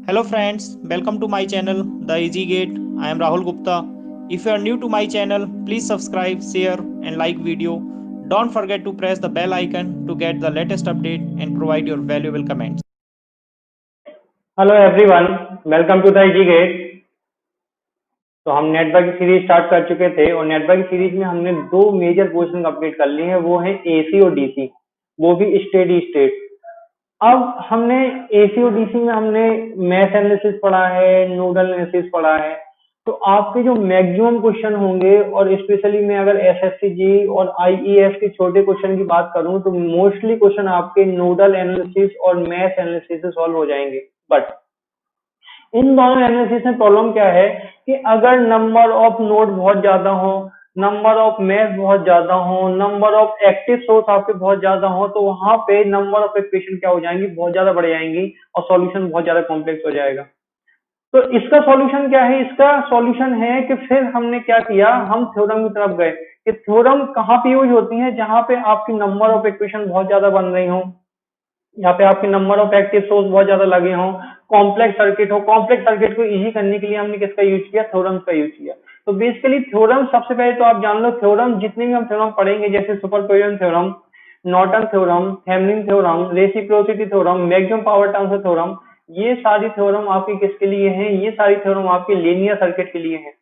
Hello friends, welcome to my channel The Easy Gate. I am Rahul Gupta. If you are new to my channel, please subscribe, share and like video. Don't forget to press the bell icon to get the latest update and provide your valuable comments. Hello everyone, welcome to the easy gate. तो हम network की series start कर चुके थे और network की series में हमने दो मेजर पोर्शन कंप्लीट कर लिए हैं, वो है एसी और डीसी, वो भी स्टेडी स्टेट। अब हमने एसी और डीसी में हमने मैश एनालिसिस पढ़ा है, नोडल एनालिसिस पढ़ा है। तो आपके जो मैक्सिमम क्वेश्चन होंगे, और स्पेशली मैं अगर एसएससी जी और आईईएस के छोटे क्वेश्चन की बात करूं तो मोस्टली क्वेश्चन आपके नोडल एनालिसिस और मैश एनालिसिस से सॉल्व हो जाएंगे। बट इन दोनों एनालिसिस में प्रॉब्लम क्या है कि अगर नंबर ऑफ नोड बहुत ज्यादा हो, नंबर ऑफ मैश बहुत ज्यादा हो, नंबर ऑफ एक्टिव सोर्स आपके बहुत ज्यादा हो, तो वहां पे नंबर ऑफ इक्वेशन क्या हो जाएंगी, बहुत ज्यादा बढ़ जाएंगी और सॉल्यूशन बहुत ज्यादा कॉम्प्लेक्स हो जाएगा। तो इसका सॉल्यूशन क्या है? इसका सॉल्यूशन है कि फिर हमने क्या किया, हम थ्योरम की तरफ गए कि थ्योरम कहाँ पे यूज होती है, जहां पे आपकी नंबर ऑफ इक्वेशन बहुत ज्यादा बन रही हो, यहाँ पे आपके नंबर ऑफ एक्टिव सोर्स बहुत ज्यादा लगे हों, कॉम्प्लेक्स सर्किट हो। कॉम्प्लेक्स सर्किट को इजी करने के लिए हमने किसका यूज किया? थ्योरम्स का यूज किया। तो बेसिकली थ्योरम, सबसे पहले तो आप जान लो थ्योरम, जितने भी हम थ्योरम पढ़ेंगे जैसे superposition theorem, Norton theorem, Thevenin theorem, reciprocity theorem, maximum power transfer theorem, ये सारी थ्योरम आपके किसके लिए हैं? ये सारी थ्योरम आपके लीनियर सर्किट के लिए हैं।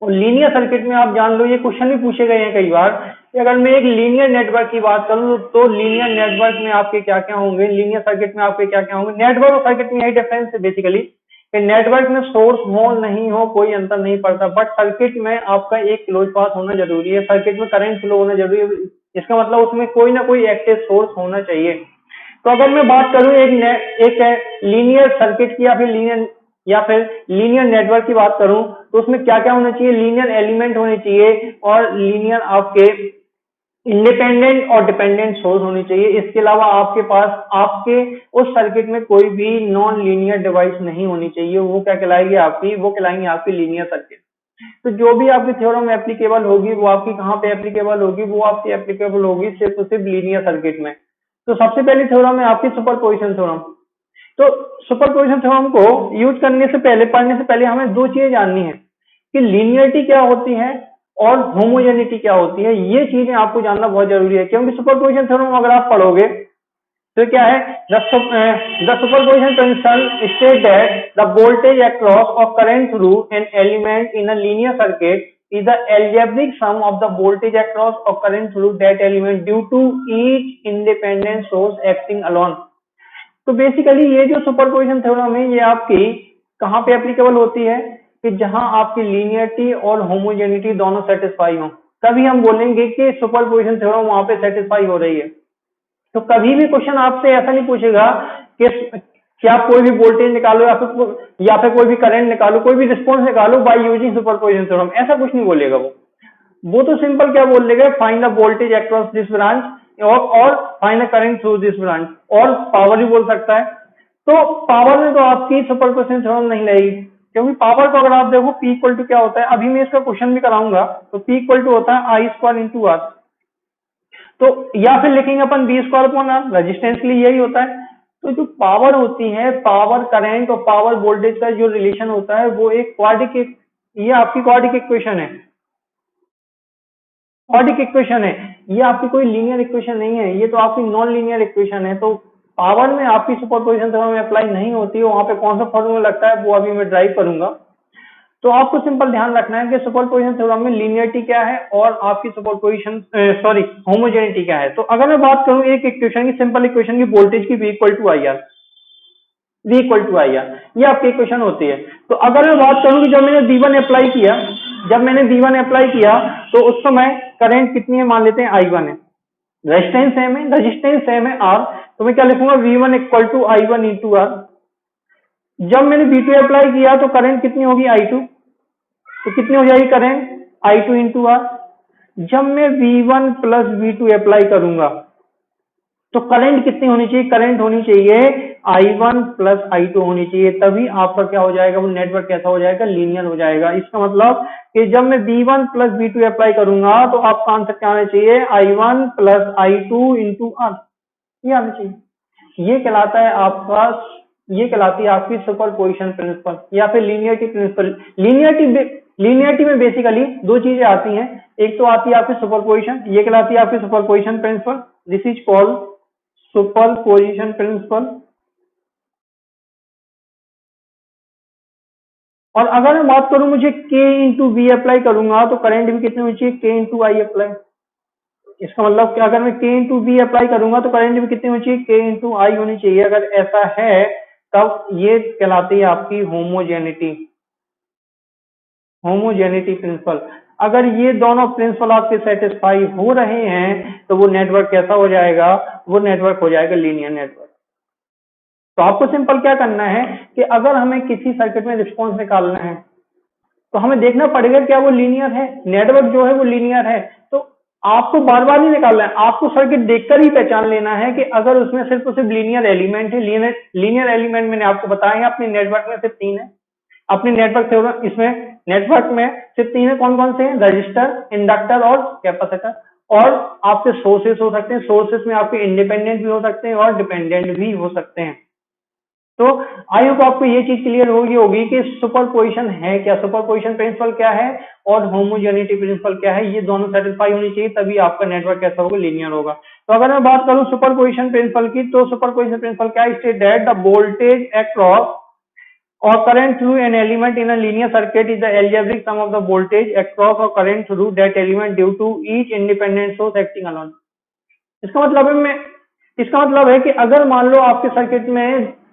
और लीनियर सर्किट में आप जान लो, ये क्वेश्चन भी पूछे गए हैं कई बार कि अगर मैं एक लीनियर नेटवर्क की बात करूं तो लीनियर नेटवर्क में आपके क्या क्या होंगे, लीनियर सर्किट में आपके क्या क्या होंगे। नेटवर्क और सर्किट में यही डिफरेंस है बेसिकली कि नेटवर्क में सोर्स हो नहीं हो कोई अंतर नहीं पड़ता, बट सर्किट में आपका एक क्लोज पाथ होना जरूरी है, सर्किट में करंट फ्लो होना जरूरी है। इसका मतलब उसमें कोई ना कोई एक्टिव सोर्स होना चाहिए। तो अगर मैं बात करूं एक लीनियर सर्किट की या फिर लीनियर नेटवर्क की बात करूं तो उसमें क्या क्या होना चाहिए? लीनियर एलिमेंट होने चाहिए और लीनियर आपके इंडिपेंडेंट और डिपेंडेंट सोर्स होनी चाहिए। इसके अलावा आपके पास आपके उस सर्किट में कोई भी नॉन लीनियर डिवाइस नहीं होनी चाहिए। वो क्या कहलाएगी? वो कहलाएंगे आपकी लीनियर सर्किट। तो जो भी आपकी थ्योरम एप्लीकेबल होगी वो आपकी कहाँ पे एप्लीकेबल होगी? वो आपकी एप्लीकेबल होगी सिर्फ और सिर्फ लीनियर सर्किट में। तो सबसे पहली थ्योरम है आपकी सुपरपोजिशन थ्योरम। तो सुपरपोजिशन थ्योरम को यूज करने से पहले, पढ़ने से पहले हमें दो चीजें जाननी है कि लीनियरिटी क्या होती है और होमोजेनिटी क्या होती है। ये चीजें आपको जानना बहुत जरूरी है, क्योंकि सुपरपोजिशन थ्योरम अगर आप पढ़ोगे तो क्या है, the superposition principle state that the voltage across और current through an element in a linear circuit is the algebraic sum of the voltage across or current through that element due to each independent source acting alone। तो basically ये जो superposition theorem है ये आपकी कहाँ पे applicable होती है कि जहां आपकी लीनियरिटी और होमोजेनिटी दोनों सेटिस्फाई हो, तभी हम बोलेंगे कि सुपरपोजिशन थ्योरम वहां पे सेटिस्फाई हो रही है। तो कभी भी क्वेश्चन आपसे ऐसा नहीं पूछेगा कि आप कोई भी वोल्टेज निकालो या फिर कोई भी करंट निकालो, कोई भी रिस्पॉन्स निकालो बाय यूजिंग सुपरपोजिशन थ्योरम, ऐसा कुछ नहीं बोलेगा वो तो सिंपल क्या बोल देगा, find the voltage across this branch और find the current through this branch, और पावर भी बोल सकता है। तो पावर में तो आपकी सुपरपोजिशन थ्योरम नहीं लगेगी, क्योंकि पावर को अगर आप देखो पी इक्वल टू क्या होता है, अभी मैं इसका क्वेश्चन भी कराऊंगा। तो पी इक्वल टू होता है आई स्क्वायर इंटू आर। तो या फिर लिखेंगे अपन B square upon R, resistance के लिए यही होता है। तो जो पावर होती है, पावर करंट और पावर वोल्टेज का जो रिलेशन होता है वो एक क्वाड्रेटिक, ये आपकी क्वाड्रेटिक इक्वेशन है, क्वाड्रेटिक इक्वेशन है। ये आपकी कोई लीनियर इक्वेशन नहीं है, ये तो आपकी नॉन लीनियर इक्वेशन है। तो पावर में आपकी सुपरपोजिशन थ्योरम अप्लाई नहीं होती है, वहां पे कौन सा फॉर्मूला लगता है वो अभी मैं ड्राइव करूंगा। तो आपको सिंपल ध्यान रखना है कि सुपरपोजिशन थ्योरम में लीनियरिटी क्या है और आपकी सुपरपोजिशन होमोजेनिटी क्या है। तो अगर मैं बात करूं एक इक्वेशन की, सिंपल इक्वेशन की, वोल्टेज की V equal to I R, V equal to I R, ये आपकी इक्वेशन होती है। तो अगर मैं बात करूं कि जब मैंने V1 अप्लाई किया, तो उस समय करंट कितनी है मान लेते हैं I1 है, रेजिस्टेंस सेम है R, तो मैं क्या लिखूंगा V1 equal to I1 into are. जब मैंने V2 अप्लाई किया तो करंट कितनी होगी I2, तो कितनी हो जाएगी करंट I2 इंटू आर। जब मैं V1 प्लस V2 अप्लाई करूंगा तो करंट कितनी होनी चाहिए? करंट होनी चाहिए I1 प्लस I2 होनी चाहिए, तभी आपका क्या हो जाएगा, वो नेटवर्क कैसा हो जाएगा? लीनियर हो जाएगा। इसका मतलब कि जब मैं V1 प्लस V2 अप्लाई करूंगा तो आपका आंसर क्या आना चाहिए? I1 plus I2 into are, ये आना चाहिए। ये कहलाता है आपका ये कहलाती है आपकी सुपरपोजिशन प्रिंसिपल या फिर लीनियरिटी प्रिंसिपल। लीनियरिटी में बेसिकली दो चीजें आती हैं, एक तो आती है आपकी सुपरपोजिशन, ये कहलाती है आपकी superposition principle, this is called superposition principle. और अगर मैं बात करूं मुझे K इंटू बी अप्लाई करूंगा तो करंट भी कितनी होनी चाहिए, K इंटू आई अप्लाई। इसका मतलब क्या, अगर मैं K इंटू बी अप्लाई करूंगा तो करंट भी कितनी होनी चाहिए, K इंटू आई होनी चाहिए। अगर ऐसा है तब ये कहलाती है आपकी होमोजेनिटी, होमोजेनिटी प्रिंसिपल। अगर ये दोनों प्रिंसिपल आपके सेटिस्फाई हो रहे हैं तो वो नेटवर्क कैसा हो जाएगा, वो नेटवर्क हो जाएगा लीनियर नेटवर्क। तो आपको सिंपल क्या करना है कि अगर हमें किसी सर्किट में रिस्पॉन्स निकालना है तो हमें देखना पड़ेगा क्या वो लीनियर है, नेटवर्क जो है वो लीनियर है। तो आपको बार बार नहीं निकालना है, आपको सर्किट देखकर ही पहचान लेना है कि अगर उसमें सिर्फ और सिर्फ लीनियर एलिमेंट है। लीनियर एलिमेंट मैंने आपको बताया है अपने नेटवर्क में सिर्फ 3 है। अपने नेटवर्क से इसमें नेटवर्क में सिर्फ 3 है, कौन कौन से हैं, रजिस्टर, इंडक्टर और कैपेसिटर। और आपके सोर्सेस हो सकते हैं, सोर्सेस में आपके इंडिपेंडेंट भी हो सकते हैं और डिपेंडेंट भी हो सकते हैं। तो आई होप आपको ये चीज क्लियर होगी कि सुपरपोजिशन है क्या, सुपरपोजिशन प्रिंसिपल क्या है और होमोजेनिटी प्रिंसिपल क्या है। ये दोनों सेटिस्फाई होनी चाहिए तभी आपका नेटवर्क कैसा होगा, लीनियर होगा। तो अगर मैं बात करूं सुपरपोजिशन प्रिंसिपल की, तो सुपरपोजिशन प्रिंसिपल क्या state that the voltage across or current through an element in a linear circuit is the algebraic sum of the voltage across or current through that element due to each independent source acting alone। इसका मतलब है कि अगर मान लो आपके circuit में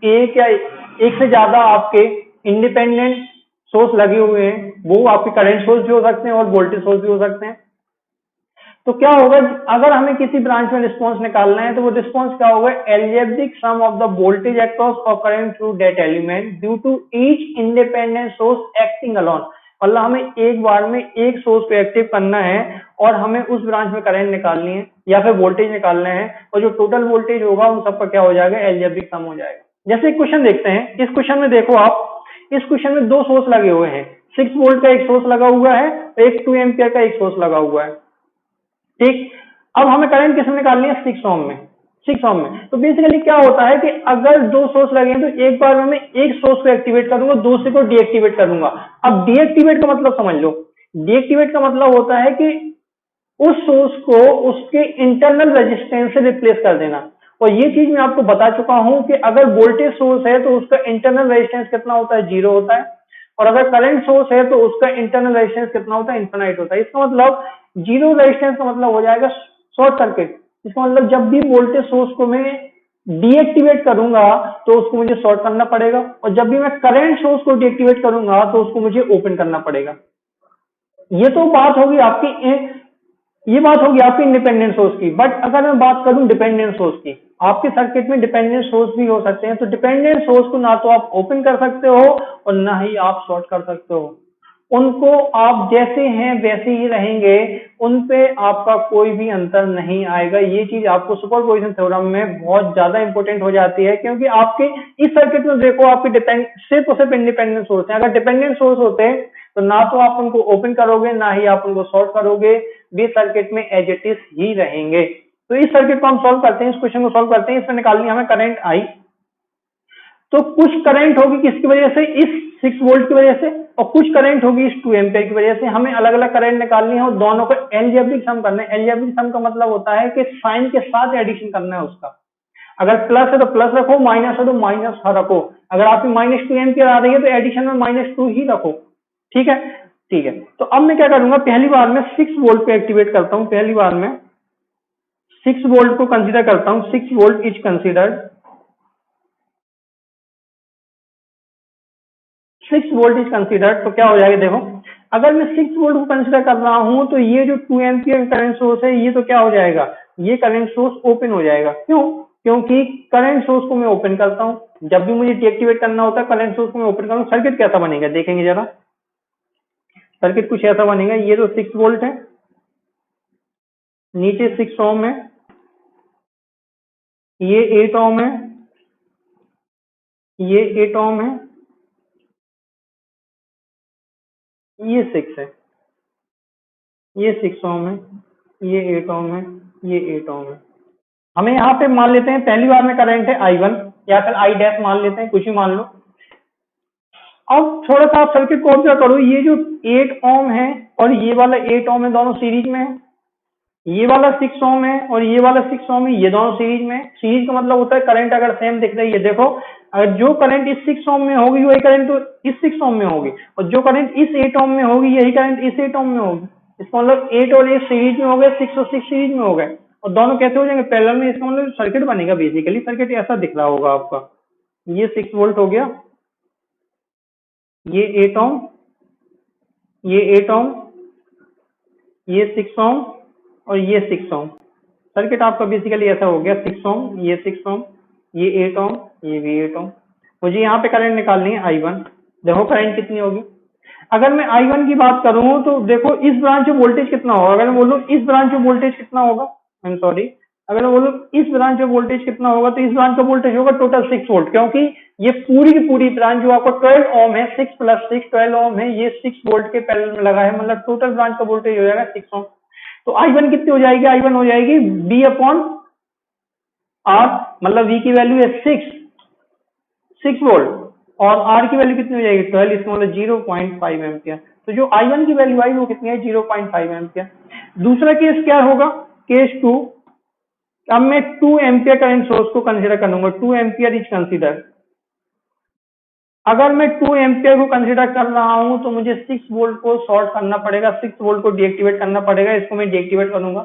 एक या एक से ज्यादा आपके इंडिपेंडेंट सोर्स लगे हुए हैं, वो आपके करंट सोर्स भी हो सकते हैं और वोल्टेज सोर्स भी हो सकते हैं, तो क्या होगा, अगर हमें किसी ब्रांच में रिस्पांस निकालना है तो वो रिस्पांस क्या होगा, algebraic sum of the voltage across और current through that element due to each independent source acting alone. मतलब हमें एक बार में एक सोर्स पे एक्टिव करना है और हमें उस ब्रांच में करंट निकालनी है या फिर वोल्टेज निकालना है, और जो टोटल वोल्टेज होगा उन सबका क्या हो जाएगा, एल्जेब्रिक सम हो जाएगा। जैसे एक क्वेश्चन देखते हैं, इस क्वेश्चन में देखो आप, इस क्वेश्चन में 2 सोर्स लगे हुए हैं, 6 वोल्ट का एक सोर्स लगा हुआ है और एक 2 एम्पियर का एक सोर्स लगा हुआ है। ठीक, अब हमें करंट किसमें निकालनी है, 6 ओम में, 6 ओम में। तो बेसिकली क्या होता है कि अगर 2 सोर्स लगे हैं तो एक बार में मैं एक सोर्स को एक्टिवेट करूंगा, दूसरे को डीएक्टिवेट कर दूंगा। अब डीएक्टिवेट का मतलब समझ लो, डीएक्टिवेट का मतलब होता है कि उस सोर्स को उसके इंटरनल रेजिस्टेंस से रिप्लेस कर देना। और ये चीज मैं आपको बता चुका हूं कि अगर वोल्टेज सोर्स है तो उसका इंटरनल रेजिस्टेंस कितना होता है, 0 होता है, और अगर करंट सोर्स है तो उसका इंटरनल रेजिस्टेंस कितना होता है, इनफिनाइट होता है। इसका मतलब 0 रेजिस्टेंस का मतलब हो जाएगा शॉर्ट सर्किट। इसका मतलब जब भी वोल्टेज सोर्स को मैं डीएक्टिवेट करूंगा तो उसको मुझे शॉर्ट करना पड़ेगा, और जब भी मैं करंट सोर्स को डीएक्टिवेट करूंगा तो उसको मुझे ओपन करना पड़ेगा। ये तो बात होगी आपकी, ये बात होगी आपकी इंडिपेंडेंट सोर्स की। बट अगर मैं बात करूं डिपेंडेंट सोर्स की, आपके सर्किट में डिपेंडेंट सोर्स भी हो सकते हैं। तो डिपेंडेंट सोर्स को ना तो आप ओपन कर सकते हो और ना ही आप शॉर्ट कर सकते हो, उनको आप जैसे हैं वैसे ही रहेंगे, उन पे आपका कोई भी अंतर नहीं आएगा। ये चीज आपको सुपरपोजिशन थ्योरम में बहुत ज्यादा इंपॉर्टेंट हो जाती है, क्योंकि आपके इस सर्किट में देखो आपके सिर्फ और सिर्फ इंडिपेंडेंट सोर्स है। अगर डिपेंडेंट सोर्स होते तो ना तो आप उनको ओपन करोगे ना ही आप उनको शॉर्ट करोगे, भी सर्किट में एज इट इज ही रहेंगे। तो इस सर्किट को हम सॉल्व करते हैं, इस क्वेश्चन को सॉल्व करते हैं। इसमें निकालनी हमें करंट आई, तो कुछ करंट होगी किसकी वजह से, इस 6 वोल्ट की वजह से, और कुछ करंट होगी इस 2 एम्पियर की वजह से। हमें अलग अलग करंट निकालनी है और दोनों को एल्जेब्रिक सम करना है। एल्जेब्रिक सम का मतलब होता है कि साइन के साथ एडिशन करना है उसका। अगर प्लस है तो प्लस रखो, माइनस है तो माइनस रखो। अगर आपकी -2 एम्पियर आ रही है तो एडिशन में -2 ही रखो। ठीक है, ठीक है। तो अब मैं क्या करूंगा, पहली बार में 6 वोल्ट को एक्टिवेट करता हूं, पहली बार में 6 वोल्ट को कंसीडर करता हूं। 6 volt is considered, 6 volt is considered. तो क्या हो जाएगा, देखो अगर मैं 6 वोल्ट को कंसीडर कर रहा हूं तो ये जो 2 एम्पियर करंट सोर्स है ये तो क्या हो जाएगा, ये करंट सोर्स ओपन हो जाएगा। क्यों, क्योंकि करंट सोर्स को मैं ओपन करता हूं, जब भी मुझे डीएक्टिवेट करना होता है करंट सोर्स को मैं ओपन करूंगा। सर्किट कैसा बनेगा देखेंगे जरा, सर्किट कुछ ऐसा बनेगा। ये तो 6 वोल्ट है, नीचे 6 ओम है, ये 8 ओम है, ये 8 ओम है, ये 6 है, ये 6 ओम है, ये 8 ओम है, ये 8 ओम है। हमें यहाँ पे मान लेते हैं पहली बार में करंट है I1, या फिर आई डैश मान लेते हैं, कुछ भी मान लो। अब थोड़ा सा आप सर्किट को ऑब्जर्व करो, ये जो 8 ओम है और ये वाला 8 ओम है, दोनों सीरीज में है। ये वाला 6 ओम है और ये वाला 6 ओम है, ये दोनों सीरीज में है। सीरीज का मतलब होता है करंट अगर सेम दिख रही है, देखो अगर जो करंट इस 6 ओम में होगी वही करंट तो इस 6 ओम में होगी, और जो करंट इस 8 ओम में होगी यही करंट इस 8 ओम में होगी। इसका मतलब 8 और 8 सीरीज में हो गए, 6 और 6 सीरीज में हो गए, और दोनों कैसे हो जाएंगे पैरेलल में। इसका मतलब सर्किट बनेगा, बेसिकली सर्किट ऐसा दिख रहा होगा आपका। ये 6 वोल्ट हो गया, ये 8 ओम, ये 8 ओम, ये 6 ओम और ये 6 ओम। सर्किट आपका बेसिकली ऐसा हो गया, 6 ओम, ये 6 ओम, ये 8 ओम, ये भी 8 ओम। मुझे यहाँ पे करंट निकालनी है I1। देखो करंट कितनी होगी। अगर मैं I1 की बात करूं तो देखो इस ब्रांच में वोल्टेज कितना होगा। अगर मैं बोलूं इस ब्रांच में वोल्टेज कितना होगा, आई एम सॉरी, अगर मैं बोलूं इस ब्रांच में वोल्टेज कितना होगा, तो इस ब्रांच का वोल्टेज होगा टोटल 6 वोल्ट, क्योंकि ये पूरी की पूरी ब्रांच जो आपको 12 ओम है, 6 + 6 12 ओम है, ये 6 वोल्ट के पैरेलल में लगा है, मतलब टोटल ब्रांच का वोल्टेज हो जाएगा 6 ओम। तो I1 कितनी हो जाएगी, I1 हो जाएगी V/R, मतलब V की वैल्यू है 6 वोल्ट, और R की वैल्यू कितनी हो जाएगी 12, इसका मतलब 0.5 एम्पियर। तो जो I1 की वैल्यू आई वो कितनी है 0.5 एम्पियर। दूसरा केस क्या होगा, केस 2। अब मैं 2 एम्पियर करंट सोर्स को कंसीडर करूंगा, 2 एम्पियर इज कंसीडर। अगर मैं 2 एम्पियर को कंसीडर कर रहा हूं तो मुझे 6 वोल्ट को शॉर्ट करना पड़ेगा, 6 वोल्ट को डीएक्टिवेट करना पड़ेगा, इसको मैं डीएक्टिवेट करूंगा।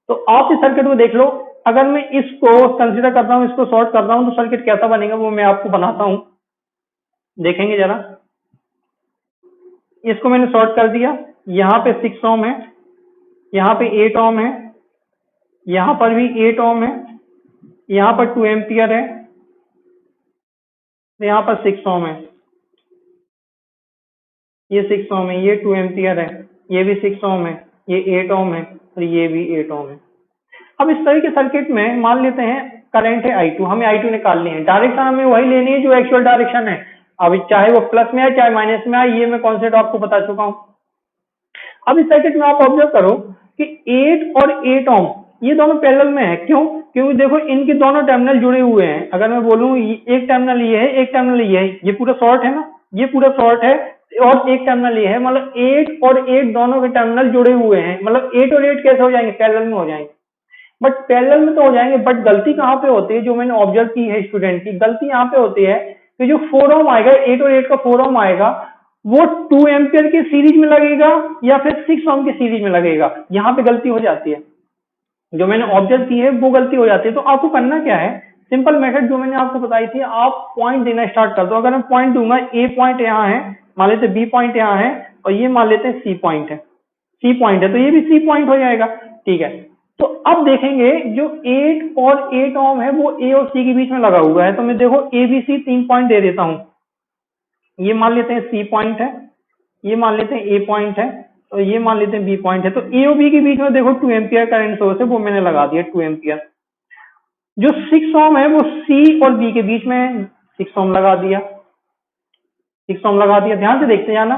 तो आप इस सर्किट को देख लो, अगर मैं इसको कंसीडर कर रहा हूं, इसको शॉर्ट कर रहा हूं, तो सर्किट कैसा बनेगा वो मैं आपको बनाता हूं, देखेंगे जरा। इसको मैंने शॉर्ट कर दिया, यहाँ पे 6 ओम है, यहाँ पे 8 ओम है, यहाँ पर भी 8 ओम है, यहाँ पर 2 एम्पियर है, यहाँ पर 6 ओम है, ये 6 ओम है, ये 2 एम्पियर है, ये भी 6 ओम है, ये 8 ओम है और ये भी 8 ओम है। अब इस तरह के सर्किट में मान लेते हैं करंट है I2, हमें I2 निकालनी है, डायरेक्शन हमें वही लेनी है जो एक्चुअल डायरेक्शन है। अब चाहे वो प्लस में आए चाहे माइनस में आए, ये मैं कॉन्सेप्ट आपको बता चुका हूं। अब इस सर्किट में आप ऑब्जर्व करो कि 8 और 8 ओम ये दोनों पैरेलल में है, क्यों, क्योंकि देखो इनके दोनों टर्मिनल जुड़े हुए हैं। अगर मैं बोलूं एक टर्मिनल ये है, एक टर्मिनल ये है, ये पूरा शॉर्ट है ना, ये पूरा शॉर्ट है, और एक टर्मिनल ये है, मतलब 8 और 8 दोनों के टर्मिनल जुड़े हुए हैं, मतलब 8 और 8 कैसे हो जाएंगे, पैरेलल में हो जाएंगे। बट पैरेलल में तो हो जाएंगे, बट गलती कहाँ पे होती है, जो मैंने ऑब्जर्व की है स्टूडेंट की गलती यहाँ पे होती है कि जो 4 ओम आएगा, 8 और 8 का 4 ओम आएगा, वो 2 एम्पियर की सीरीज में लगेगा या फिर 6 ओम की सीरीज में लगेगा। यहाँ पे गलती हो जाती है, जो मैंने ऑब्जर्व की है वो गलती हो जाती है। तो आपको करना क्या है, सिंपल मेथड जो मैंने आपको बताई थी, आप पॉइंट देना स्टार्ट कर दो। अगर मैं पॉइंट दूंगा, ए पॉइंट यहाँ है, मान लेते बी पॉइंट यहाँ है, और ये मान लेते हैं सी पॉइंट है, सी पॉइंट है, तो ये भी सी पॉइंट हो जाएगा, ठीक है। तो अब देखेंगे जो 8 और 8 ओम है वो ए और सी के बीच में लगा हुआ है, तो मैं देखो ए बी सी 3 पॉइंट दे देता हूं। ये मान लेते हैं सी पॉइंट है, ये मान लेते हैं ए पॉइंट है, और ये मान लेते हैं बी पॉइंट है। तो ए और बी के बीच में देखो 2 एम्पियर करंट सोर्स है, वो मैंने लगा दिया 2 एम्पियर। जो 6 ओम है वो सी और बी के बीच में है, 6 ओम लगा दिया, 6 ओम लगा दिया। ध्यान से देखते जाना।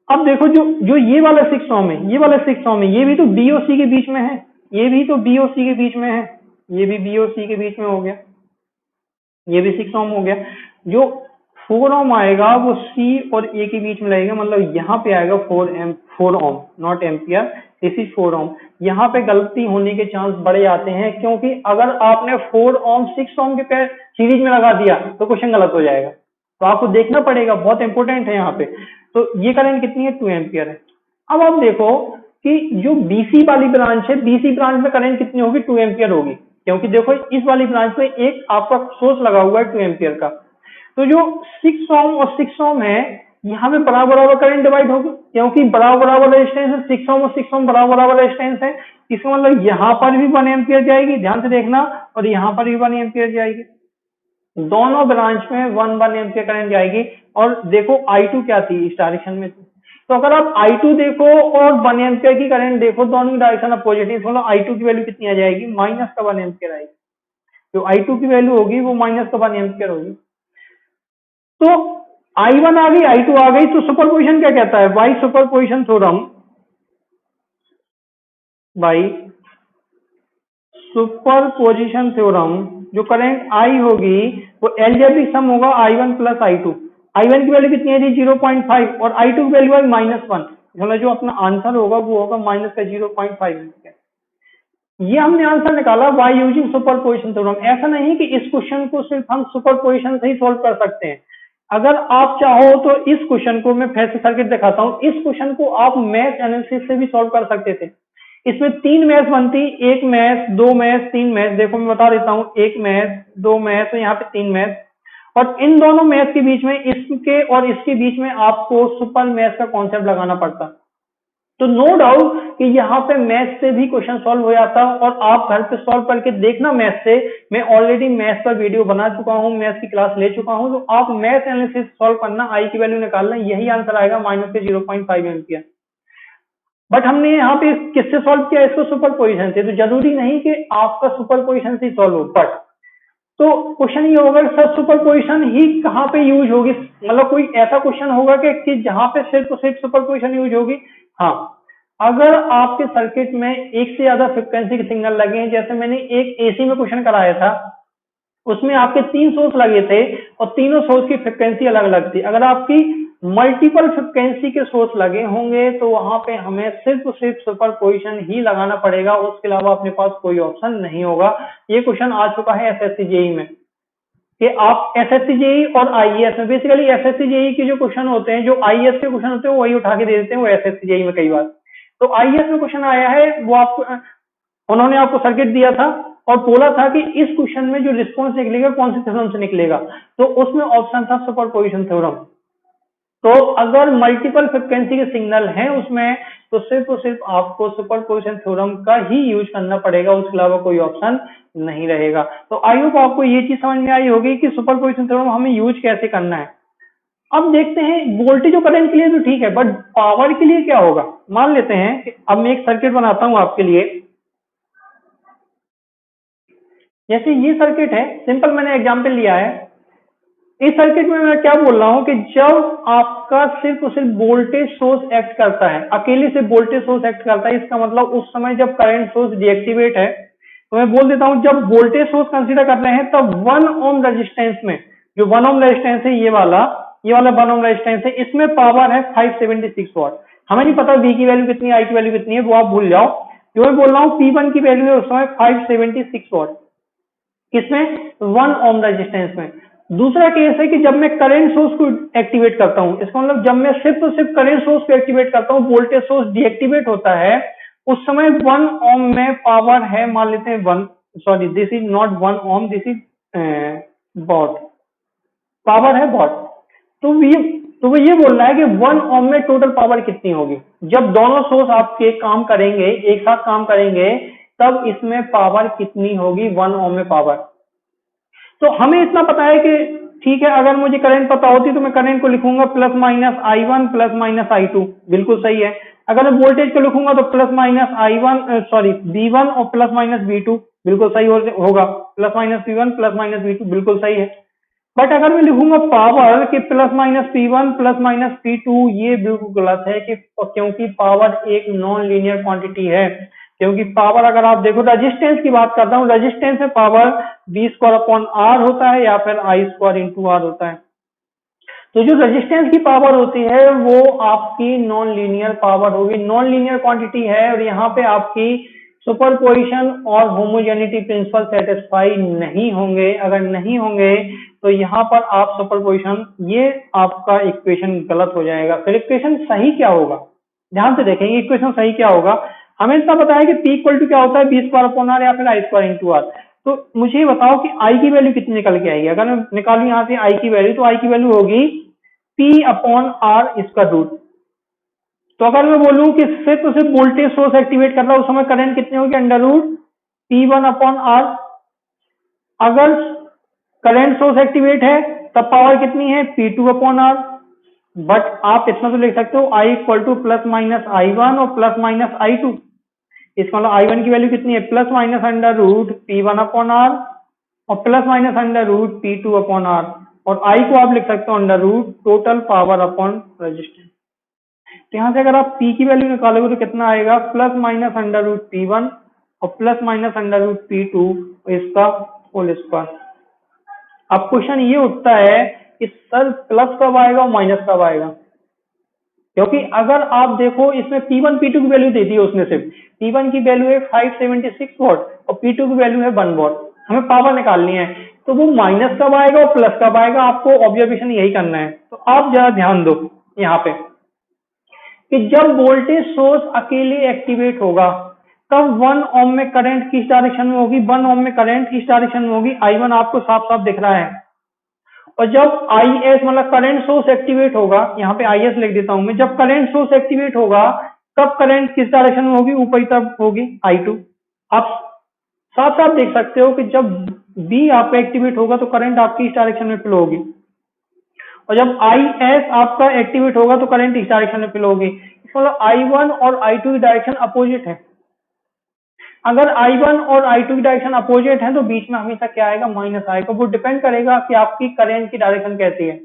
अब देखो जो जो ये वाला 6 ओम है, ये वाला 6 ओम है, ये भी तो बी और सी के बीच में है, ये भी तो बी और सी के बीच में है, ये भी बी और सी के बीच में हो गया, ये भी 6 ओम हो गया। जो 4 ओम आएगा वो सी और ए के बीच में लगेगा, मतलब यहाँ पे आएगा 4 ओम, नॉट एम्पियर, दिस इज 4 ओम। यहाँ पे गलती होने के चांस बढ़े जाते हैं, क्योंकि अगर आपने 4 ओम 6 ओम के पैर सीरीज में लगा दिया तो क्वेश्चन गलत हो जाएगा। तो आपको देखना पड़ेगा, बहुत इंपॉर्टेंट है यहाँ पे। तो ये करंट कितनी है, 2 एम्पियर है। अब आप देखो कि जो बीसी वाली ब्रांच है, बीसी ब्रांच में करंट कितनी होगी, 2 एम्पियर होगी, क्योंकि देखो इस वाली ब्रांच में एक आपका सोर्स लगा हुआ है 2 एम्पियर का। तो जो 6 ओम और 6 ओम है, यहाँ पे बराबर बराबर करंट डिवाइड होगा, क्योंकि बराबर बराबर रेजिस्टेंस है, 6 ओम और 6 ओम बराबर बराबर रेजिस्टेंस है। इसका मतलब यहाँ पर भी 1 एम्पियर जाएगी, ध्यान से देखना, और यहाँ पर भी 1 एम्पियर जाएगी। दोनों ब्रांच में 1 एम्पियर करंट जाएगी। और देखो I2 क्या थी, इस डायरेक्शन में थी। तो अगर आप I2 देखो और 1 एम्पियर की करंट देखो, दोनों की डायरेक्शन अपोजिट है, मतलब I2 की वैल्यू कितनी आ जाएगी, माइनस का 1 एम्पियर आएगी। जो I2 की वैल्यू होगी वो माइनस का 1 एम्पियर होगी। तो I1 आ गई, I2 आ गई, तो सुपरपोजिशन क्या कहता है, by superposition theorem, by superposition theorem जो करंट आई होगी वो एलजेब्रिक सम होगा I1 प्लस I2। I1 की वैल्यू कितनी है जी 0.5 और I2 की वैल्यू है -1, मतलब जो अपना आंसर होगा वो होगा माइनस का 0.5। ये हमने आंसर निकाला बाय यूजिंग सुपरपोजिशन थ्योरम। ऐसा नहीं कि इस क्वेश्चन को सिर्फ हम सुपरपोजिशन से ही सॉल्व कर सकते हैं। अगर आप चाहो तो इस क्वेश्चन को मैं फिर से सर्किट दिखाता हूँ, इस क्वेश्चन को आप मैश एनालिसिस से भी सॉल्व कर सकते थे। इसमें 3 मैश बनती, 1 मैश 2 मैश 3 मैश। देखो मैं बता देता हूँ, 1 मैश 2 मैश, तो यहाँ पे 3 मैश, और इन दोनों मैश के बीच में, इसके और इसके बीच में आपको सुपर मैश का कॉन्सेप्ट लगाना पड़ता। तो नो डाउट कि यहाँ पे मैथ से भी क्वेश्चन सॉल्व हो जाता, और आप घर पे सॉल्व करके देखना मैथ से। मैं ऑलरेडी मैथ पर वीडियो बना चुका हूँ, मैथ की क्लास ले चुका हूँ। तो आप मैथ एनालिसिस सॉल्व करना, आई की वैल्यू निकालना, यही आंसर आएगा माइनस के 0.5 एम्पियर। बट हमने यहाँ पे किससे सॉल्व किया, इसको सुपर पोजिशन से। तो जरूरी नहीं कि आपका सुपर पोजिशन से सॉल्व हो, बट तो क्वेश्चन ये होगा सर सुपरपोजिशन ही कहाँ पे यूज होगी, मतलब कोई ऐसा क्वेश्चन होगा कि जहां पे सिर्फ सुपरपोजिशन यूज होगी। हाँ, अगर आपके सर्किट में एक से ज्यादा फ्रिक्वेंसी के सिग्नल लगे हैं, जैसे मैंने एक एसी में क्वेश्चन कराया था, उसमें आपके 3 सोर्स लगे थे और तीनों सोर्स की फ्रिक्वेंसी अलग अलग थी। अगर आपकी मल्टीपल फ्रिक्वेंसी के सोर्स लगे होंगे तो वहां पे हमें सिर्फ सुपरपोजिशन ही लगाना पड़ेगा, उसके अलावा अपने पास कोई ऑप्शन नहीं होगा। ये क्वेश्चन आ चुका है एसएससी जेई में, कि आप एसएससी जेई और आईएएस में, बेसिकली एसएससी जेई के जो क्वेश्चन होते हैं, जो आईएएस के क्वेश्चन होते हैं वही उठा के दे देते हैं वो एसएससी जेई में कई बार। तो आईएएस में क्वेश्चन आया है, वो आपको उन्होंने आपको सर्किट दिया था और बोला था कि इस क्वेश्चन में जो रिस्पॉन्स निकलेगा कौन से थ्योरम से निकलेगा, तो उसमें ऑप्शन था सुपरपोजिशन थ्योरम। तो अगर मल्टीपल फ्रिक्वेंसी के सिग्नल हैं उसमें, तो सिर्फ आपको सुपरपोजिशन थ्योरम का ही यूज करना पड़ेगा, उसके अलावा कोई ऑप्शन नहीं रहेगा। तो आई होप आपको ये चीज समझ में आई होगी कि सुपरपोजिशन थ्योरम हमें यूज कैसे करना है। अब देखते हैं, वोल्टेज और करंट के लिए तो ठीक है, बट पावर के लिए क्या होगा। मान लेते हैं कि अब मैं एक सर्किट बनाता हूं आपके लिए, जैसे ये सर्किट है, सिंपल मैंने एग्जांपल लिया है। इस सर्किट में मैं क्या बोल रहा हूं कि जब आपका सिर्फ और सिर्फ वोल्टेज सोर्स एक्ट करता है, अकेले से वोल्टेज सोर्स एक्ट करता है, इसका मतलब उस समय जब करंट सोर्स डीएक्टिवेट है, तो मैं बोल देता हूं जब वोल्टेज सोर्स कंसीडर कर रहे हैं तब 1 ओम रेजिस्टेंस में, जो 1 ओम रेजिस्टेंस है ये वाला 1 ओम रेजिस्टेंस है, इसमें पावर है 576 वॉट। हमें नहीं पता V की वैल्यू कितनी है, I की वैल्यू कितनी है, वो आप भूल जाओ। जो मैं बोल रहा हूँ P1 की वैल्यू है उस समय 576 वॉट, किसमें 1 ओम रेजिस्टेंस में। दूसरा केस है कि जब मैं करंट सोर्स को एक्टिवेट करता हूं, इसका मतलब जब मैं सिर्फ और सिर्फ करंट सोर्स को एक्टिवेट करता हूं, वोल्टेज सोर्स डीएक्टिवेट होता है, उस समय 1 ओम में पावर है, मान लेते हैं 1, sorry this is not 1 ohm, this is watt, power है वॉट। तो वो ये बोल रहा है कि 1 ओम में टोटल पावर कितनी होगी। जब दोनों सोर्स आपके काम करेंगे, एक साथ काम करेंगे, तब इसमें पावर कितनी होगी 1 ओम में पावर। तो हमें इतना पता है कि ठीक है, अगर मुझे करंट पता होती तो मैं करंट को लिखूंगा plus minus I1 plus minus I2, बिल्कुल सही है। अगर मैं वोल्टेज को लिखूंगा तो plus minus I1 sorry V1 और प्लस माइनस V2, बिल्कुल सही होगा। Plus minus V1 plus minus V2 बिल्कुल सही है। बट अगर मैं लिखूंगा पावर कि plus minus P1 plus minus P2, ये बिल्कुल गलत है, कि क्योंकि पावर एक नॉन लीनियर क्वांटिटी है। क्योंकि पावर अगर आप देखो, रेजिस्टेंस की बात करता हूँ, रेजिस्टेंस में पावर V² R होता है या फिर I² इंटू R होता है। तो जो रेजिस्टेंस की पावर होती है वो आपकी नॉन लीनियर पावर होगी, नॉन लीनियर क्वांटिटी है, और यहाँ पे आपकी सुपरपोजिशन और होमोजेनिटी प्रिंसिपल सेटिस्फाई नहीं होंगे। अगर नहीं होंगे तो यहाँ पर आप सुपरपोजिशन, ये आपका इक्वेशन गलत हो जाएगा। फिर इक्वेशन सही क्या होगा, ध्यान से देखेंगे इक्वेशन सही क्या होगा। हमें इतना पता है कि P इक्वल टू क्या होता है, V² या फिर I² इंटू R। तो मुझे ये बताओ कि I की वैल्यू कितनी निकल के आएगी। अगर मैं निकालू यहाँ से I की वैल्यू, तो I की वैल्यू होगी P/R इसका रूट। तो अगर मैं बोलूं कि सिर्फ वोल्टेज सोर्स एक्टिवेट कर रहा हूं, उस समय करंट कितने होगी, अंडर रूट P1/R। अगर करंट सोर्स एक्टिवेट है तब पावर कितनी है, P2/R। बट आप इतना तो लिख सकते हो I equal two plus minus I1 और प्लस माइनस I2। इसका मतलब I1 की वैल्यू कितनी है, plus minus under root P1/R और plus minus under root P2/R, और I को आप लिख सकते हो under root total power upon resistance. तो यहाँ से अगर आप P की वैल्यू निकालोगे तो कितना आएगा, plus minus under root P1 और plus minus under root P2, इसका होल स्क्वायर। अब क्वेश्चन ये उठता है कि सर प्लस कब आएगा और माइनस कब आएगा, क्योंकि अगर आप देखो इसमें P1 P2 की वैल्यू दे दी है उसने, सिर्फ P1 की वैल्यू है 576 वॉट और P2 की वैल्यू है 1 वॉट, हमें पावर निकालनी है, तो वो माइनस कब आएगा और प्लस कब आएगा, आपको ऑब्जर्वेशन यही करना है। तो आप जरा ध्यान दो यहाँ पे कि जब वोल्टेज सोर्स अकेले एक्टिवेट होगा तब 1 ओम में करंट किस डायरेक्शन में होगी, 1 ओम में करंट इस डायरेक्शन में होगी, I1 आपको साफ साफ दिख रहा है। और जब IS मतलब करंट सोर्स एक्टिवेट होगा, यहाँ पे IS लिख देता हूं मैं, जब करंट सोर्स एक्टिवेट होगा तब करंट किस डायरेक्शन में होगी, ऊपर की तरफ होगी, I2। आप साफ साफ देख सकते हो कि जब B आपका एक्टिवेट होगा तो करंट आपकी इस डायरेक्शन में फ्लो होगी, और जब IS आपका एक्टिवेट होगा तो करंट इस डायरेक्शन में फ्लो होगी। मतलब I1 और I2 की डायरेक्शन अपोजिट है। अगर I1 और I2 की डायरेक्शन अपोजिट है तो बीच में हमेशा क्या आएगा, माइनस आएगा। वो डिपेंड करेगा कि आपकी करंट की डायरेक्शन कैसी है।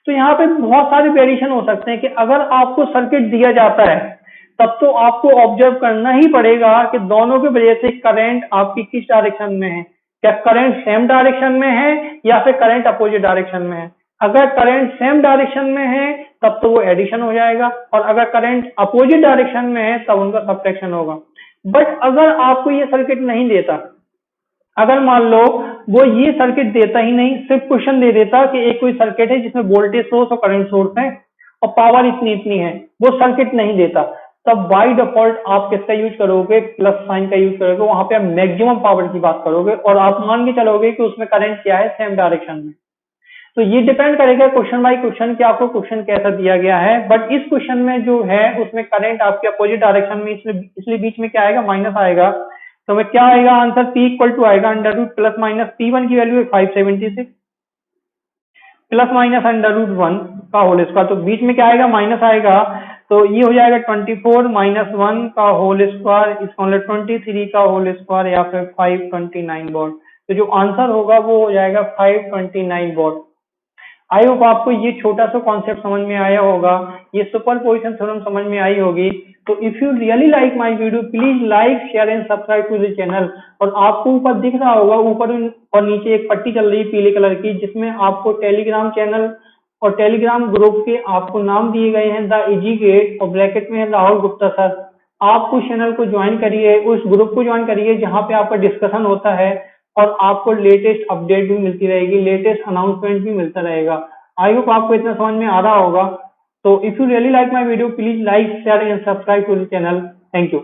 तो यहाँ पे बहुत सारे वेरिएशन हो सकते हैं कि अगर आपको सर्किट दिया जाता है तब तो आपको ऑब्जर्व करना ही पड़ेगा कि दोनों की वजह से करंट आपकी किस डायरेक्शन में है, क्या करंट सेम डायरेक्शन में है या फिर करंट अपोजिट डायरेक्शन में है। अगर करंट सेम डायरेक्शन में है तब तो वो एडिशन हो जाएगा, और अगर करंट अपोजिट डायरेक्शन में है तब उनका सब्ट्रैक्शन होगा। बट अगर आपको ये सर्किट नहीं देता, अगर मान लो वो ये सर्किट देता ही नहीं, सिर्फ क्वेश्चन दे देता कि एक कोई सर्किट है जिसमें वोल्टेज सोर्स और करंट सोर्स है और पावर इतनी इतनी है, वो सर्किट नहीं देता, तब बाय डिफॉल्ट आप किसका यूज करोगे, प्लस साइन का यूज करोगे। वहां पे आप मैक्सिमम पावर की बात करोगे और आप मान के चलोगे कि उसमें करंट क्या है, सेम डायरेक्शन में। तो ये डिपेंड करेगा क्वेश्चन बाय क्वेश्चन कि आपको क्वेश्चन कैसा दिया गया है। बट इस क्वेश्चन में जो है उसमें करंट आपके अपोजिट डायरेक्शन में, इसलिए बीच में क्या आएगा, माइनस आएगा। तो में क्या आएगा आंसर, P इक्वल टू आएगा under root plus minus P1 की वैल्यू है 576 प्लस माइनस अंडर रूट 1 का होल स्क्वायर। तो बीच में क्या आएगा, माइनस आएगा, तो ये हो जाएगा 24 माइनस 1 का होल स्क्वायर, इसका मतलब 23 का होल स्क्वायर या फिर 529 वॉट। तो जो आंसर होगा वो हो जाएगा 529 वॉट। आई होप आपको ये छोटा सा कॉन्सेप्ट समझ में आया होगा, ये सुपरपोजिशन थ्योरम समझ में आई होगी। तो if you really like my video please like share and subscribe to the channel. और आपको ऊपर दिख रहा होगा, ऊपर और नीचे एक पट्टी चल रही है पीले कलर की, जिसमें आपको टेलीग्राम चैनल और टेलीग्राम ग्रुप के आपको नाम दिए गए हैं, द इजी गेट, और ब्रैकेट में है राहुल गुप्ता सर। आप उस चैनल को ज्वाइन करिए, उस ग्रुप को ज्वाइन करिए जहाँ पे आपका डिस्कशन होता है और आपको लेटेस्ट अपडेट भी मिलती रहेगी, लेटेस्ट अनाउंसमेंट भी मिलता रहेगा। आई होप आपको इतना समझ में आ रहा होगा। तो if you really like my video please like share and subscribe to the channel. Thank you.